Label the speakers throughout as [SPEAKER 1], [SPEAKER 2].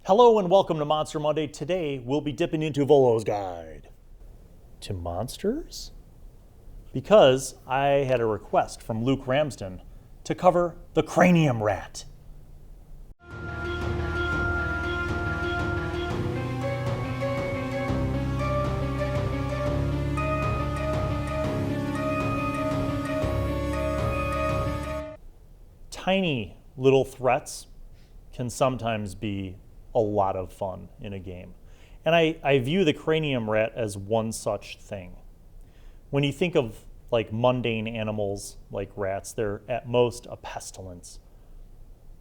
[SPEAKER 1] Hello and welcome to Monster Monday. Today we'll be dipping into Volo's guide to monsters because I had a request from Luke Ramsden to cover the Cranium Rat. Tiny little threats can sometimes be a lot of fun in a game. And I view the Cranium Rat as one such thing. When you think of like mundane animals like rats, they're at most a pestilence.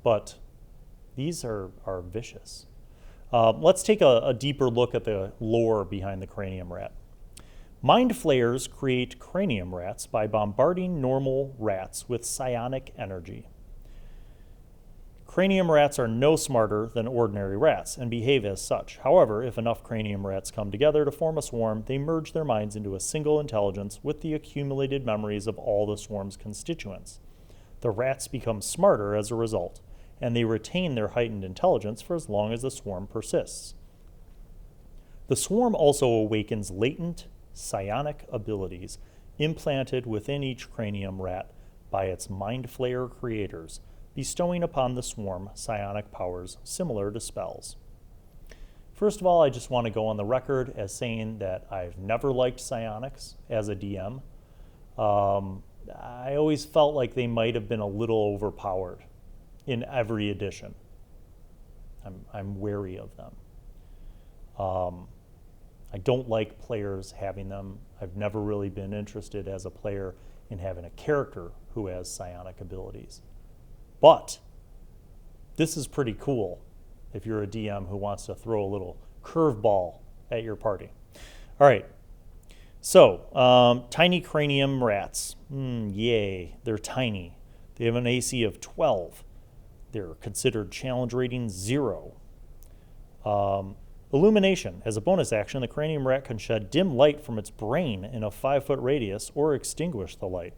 [SPEAKER 1] But these are vicious. Let's take a deeper look at the lore behind the Cranium Rat. Mind flayers create cranium rats by bombarding normal rats with psionic energy. Cranium rats are no smarter than ordinary rats and behave as such. However, if enough cranium rats come together to form a swarm, they merge their minds into a single intelligence with the accumulated memories of all the swarm's constituents. The rats become smarter as a result, and they retain their heightened intelligence for as long as the swarm persists. The swarm also awakens latent psionic abilities implanted within each cranium rat by its mind flayer creators, bestowing upon the swarm psionic powers similar to spells. First of all, I just want to go on the record as saying that I've never liked psionics as a DM. I always felt like they might have been a little overpowered in every edition. I'm wary of them. I don't like players having them. I've never really been interested as a player in having a character who has psionic abilities. But this is pretty cool if you're a DM who wants to throw a little curveball at your party. All right, so tiny cranium rats. Yay, they're tiny. They have an AC of 12. They're considered challenge rating 0. Illumination. As a bonus action, the cranium rat can shed dim light from its brain in a 5-foot radius or extinguish the light.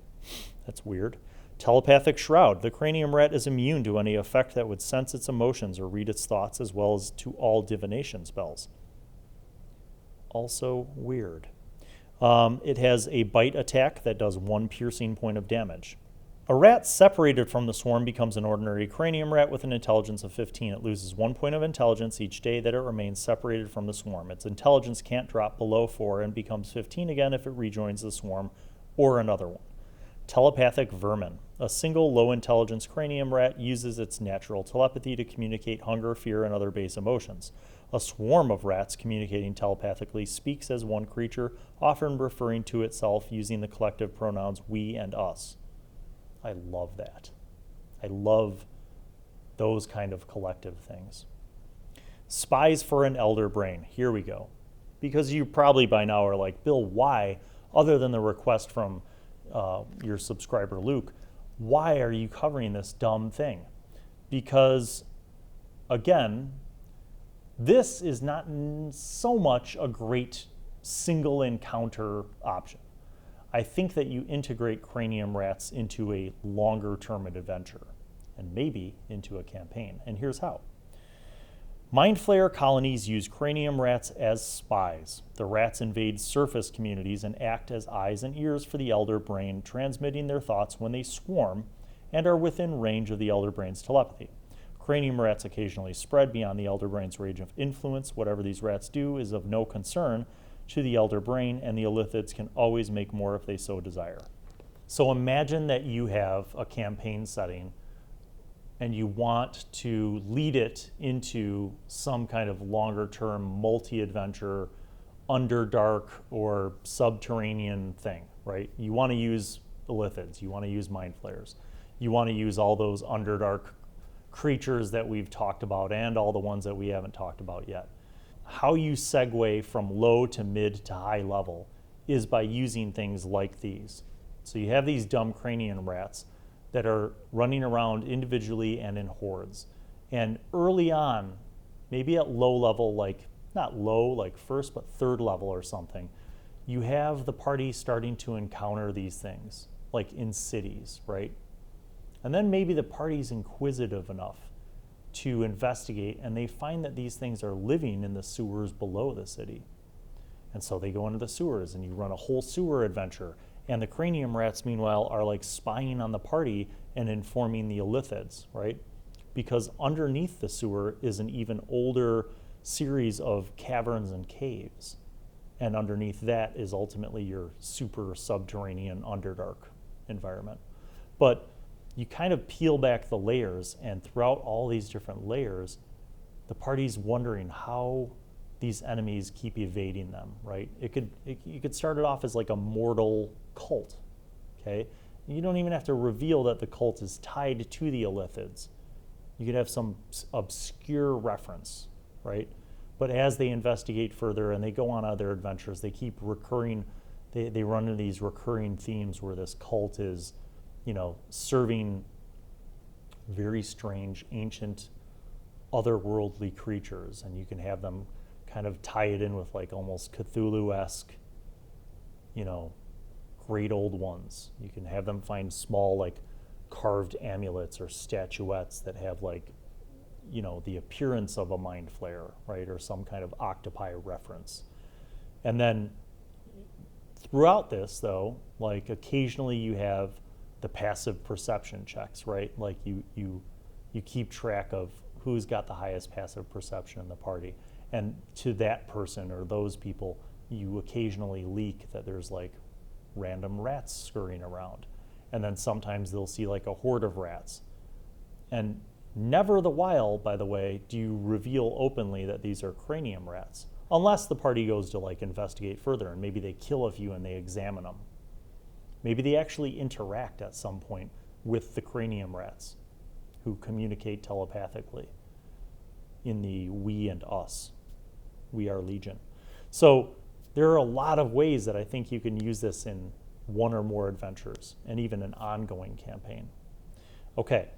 [SPEAKER 1] That's weird. Telepathic shroud. The cranium rat is immune to any effect that would sense its emotions or read its thoughts, as well as to all divination spells. Also weird. It has a bite attack that does 1 piercing point of damage. A rat separated from the swarm becomes an ordinary cranium rat with an intelligence of 15. It loses 1 point of intelligence each day that it remains separated from the swarm. Its intelligence can't drop below 4 and becomes 15 again if it rejoins the swarm or another one. Telepathic vermin. A single low-intelligence cranium rat uses its natural telepathy to communicate hunger, fear, and other base emotions. A swarm of rats communicating telepathically speaks as one creature, often referring to itself using the collective pronouns we and us. I love that. I love those kind of collective things. Spies for an elder brain. Here we go. Because you probably by now are like, Bill, why, other than the request from your subscriber Luke, why are you covering this dumb thing? Because, again, this is not so much a great single encounter option. I think that you integrate cranium rats into a longer term adventure and maybe into a campaign. And here's how. Mind flayer colonies use cranium rats as spies. The rats invade surface communities and act as eyes and ears for the elder brain, transmitting their thoughts when they swarm and are within range of the elder brain's telepathy. Cranium rats occasionally spread beyond the elder brain's range of influence. Whatever these rats do is of no concern to the elder brain, and the Elithids can always make more if they so desire. So imagine that you have a campaign setting and you want to lead it into some kind of longer-term multi-adventure, underdark or subterranean thing, right? You want to use Elithids, you want to use mind flayers, you want to use all those underdark creatures that we've talked about and all the ones that we haven't talked about yet. How you segue from low to mid to high level is by using things like these. So you have these dumb cranium rats that are running around individually and in hordes. And early on, maybe at low level, like not low, like first, but third level or something, you have the party starting to encounter these things, like in cities, right? And then maybe the party's inquisitive enough to investigate, and they find that these things are living in the sewers below the city. And so they go into the sewers, and you run a whole sewer adventure. And the Cranium Rats, meanwhile, are like spying on the party and informing the Elithids, right? Because underneath the sewer is an even older series of caverns and caves. And underneath that is ultimately your super subterranean Underdark environment. But you kind of peel back the layers, and throughout all these different layers, the party's wondering how these enemies keep evading them, right? You could start it off as like a mortal cult, okay? You don't even have to reveal that the cult is tied to the Elithids. You could have some obscure reference, right? But as they investigate further and they go on other adventures, they keep recurring, they run into these recurring themes where this cult is, serving very strange, ancient, otherworldly creatures, and you can have them kind of tie it in with like almost Cthulhu-esque, great old ones. You can have them find small like carved amulets or statuettes that have like, the appearance of a mind flare, right? Or some kind of octopi reference. And then throughout this though, like occasionally you have the passive perception checks, right? Like you keep track of who's got the highest passive perception in the party. And to that person or those people, you occasionally leak that there's like random rats scurrying around. And then sometimes they'll see like a horde of rats. And never the while, by the way, do you reveal openly that these are cranium rats, unless the party goes to like investigate further and maybe they kill a few and they examine them. Maybe they actually interact at some point with the cranium rats who communicate telepathically in the we and us. We are Legion. So there are a lot of ways that I think you can use this in one or more adventures and even an ongoing campaign. Okay,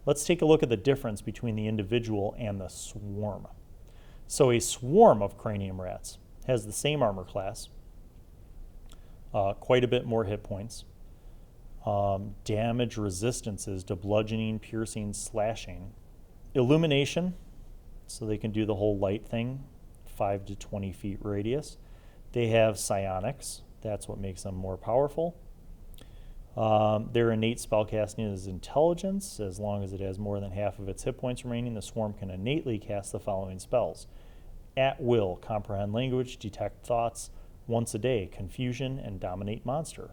[SPEAKER 1] let's take a look at the difference between the individual and the swarm. So a swarm of cranium rats has the same armor class, quite a bit more hit points, damage resistances to bludgeoning, piercing, slashing, illumination, so they can do the whole light thing, 5 to 20 feet radius. They have psionics, that's what makes them more powerful. Their innate spellcasting is intelligence. As long as it has more than half of its hit points remaining, the swarm can innately cast the following spells: at will, comprehend language, detect thoughts, once a day, confusion, and dominate monster.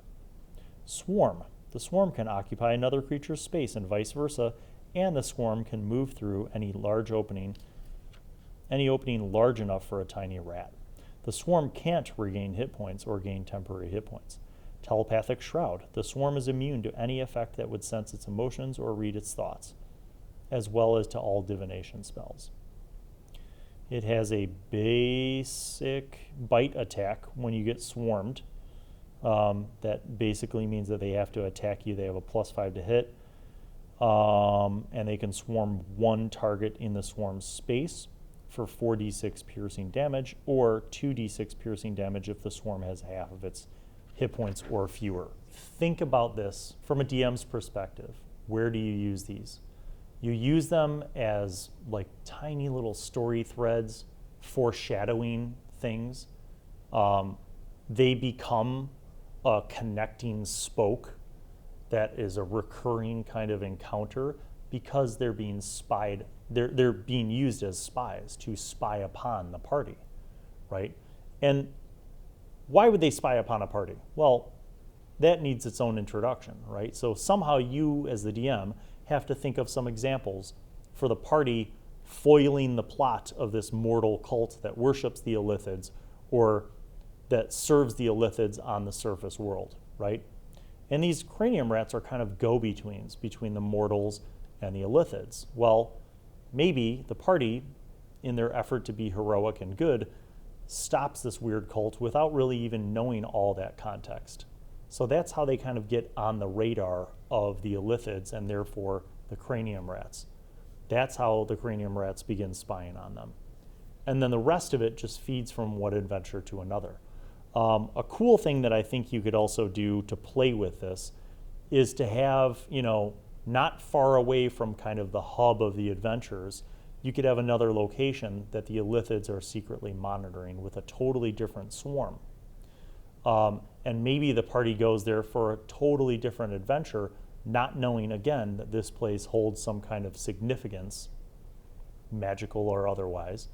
[SPEAKER 1] Swarm. The swarm can occupy another creature's space and vice versa, and the swarm can move through any opening large enough for a tiny rat. The swarm can't regain hit points or gain temporary hit points. Telepathic Shroud. The swarm is immune to any effect that would sense its emotions or read its thoughts, as well as to all divination spells. It has a basic bite attack when you get swarmed. That basically means that they have to attack you. They have a +5 to hit, and they can swarm one target in the swarm's space for 4d6 piercing damage, or 2d6 piercing damage if the swarm has half of its hit points or fewer. Think about this from a DM's perspective. Where do you use these? You use them as like tiny little story threads, foreshadowing things. They become a connecting spoke that is a recurring kind of encounter because they're being spied. They're being used as spies to spy upon the party, right? And why would they spy upon a party? Well, that needs its own introduction, right? So somehow you, as the DM, have to think of some examples for the party foiling the plot of this mortal cult that worships the Elithids or that serves the Elithids on the surface world, right? And these cranium rats are kind of go-betweens between the mortals and the Elithids. Well, maybe the party, in their effort to be heroic and good, stops this weird cult without really even knowing all that context. So that's how they kind of get on the radar of the Elithids and therefore the cranium rats. That's how the cranium rats begin spying on them. And then the rest of it just feeds from one adventure to another. A cool thing that I think you could also do to play with this is to have, not far away from kind of the hub of the adventures, you could have another location that the Elithids are secretly monitoring with a totally different swarm. And maybe the party goes there for a totally different adventure, not knowing, again, that this place holds some kind of significance, magical or otherwise.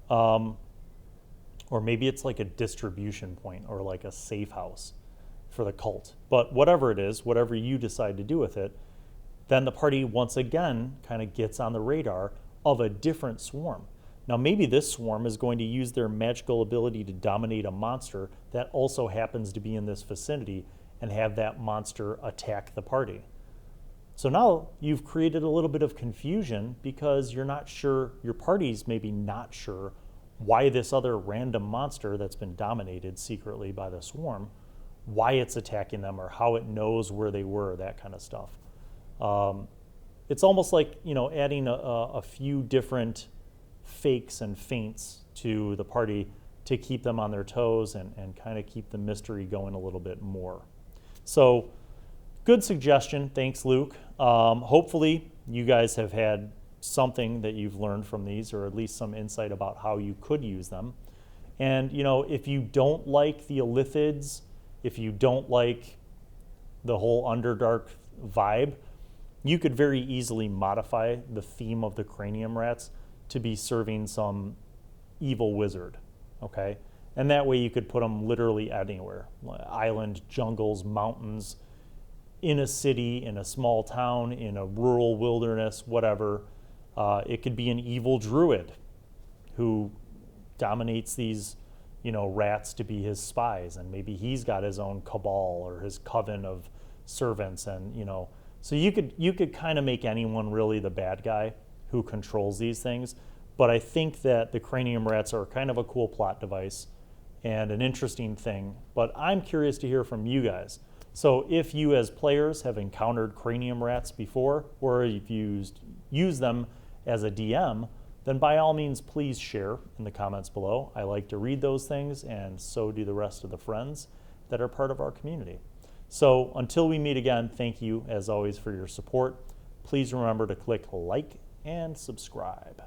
[SPEAKER 1] Or maybe it's like a distribution point or like a safe house for the cult. But whatever it is, whatever you decide to do with it, then the party once again kind of gets on the radar of a different swarm. Now maybe this swarm is going to use their magical ability to dominate a monster that also happens to be in this vicinity and have that monster attack the party. So now you've created a little bit of confusion because you're not sure, your party's maybe not sure why this other random monster that's been dominated secretly by the swarm, why it's attacking them or how it knows where they were, that kind of stuff. It's almost like, adding a few different fakes and feints to the party to keep them on their toes and kind of keep the mystery going a little bit more. So good suggestion. Thanks, Luke. Hopefully you guys have had something that you've learned from these, or at least some insight about how you could use them. And if you don't like the Elithids, if you don't like the whole Underdark vibe, you could very easily modify the theme of the Cranium Rats to be serving some evil wizard, okay? And that way you could put them literally anywhere. Island, jungles, mountains, in a city, in a small town, in a rural wilderness, whatever. It could be an evil druid who dominates these, rats to be his spies, and maybe he's got his own cabal or his coven of servants, and so you could kind of make anyone really the bad guy who controls these things. But I think that the Cranium Rats are kind of a cool plot device and an interesting thing. But I'm curious to hear from you guys. So if you as players have encountered Cranium Rats before, or if you've used them as a DM, then by all means, please share in the comments below. I like to read those things, and so do the rest of the friends that are part of our community. So until we meet again, thank you as always for your support. Please remember to click like and subscribe.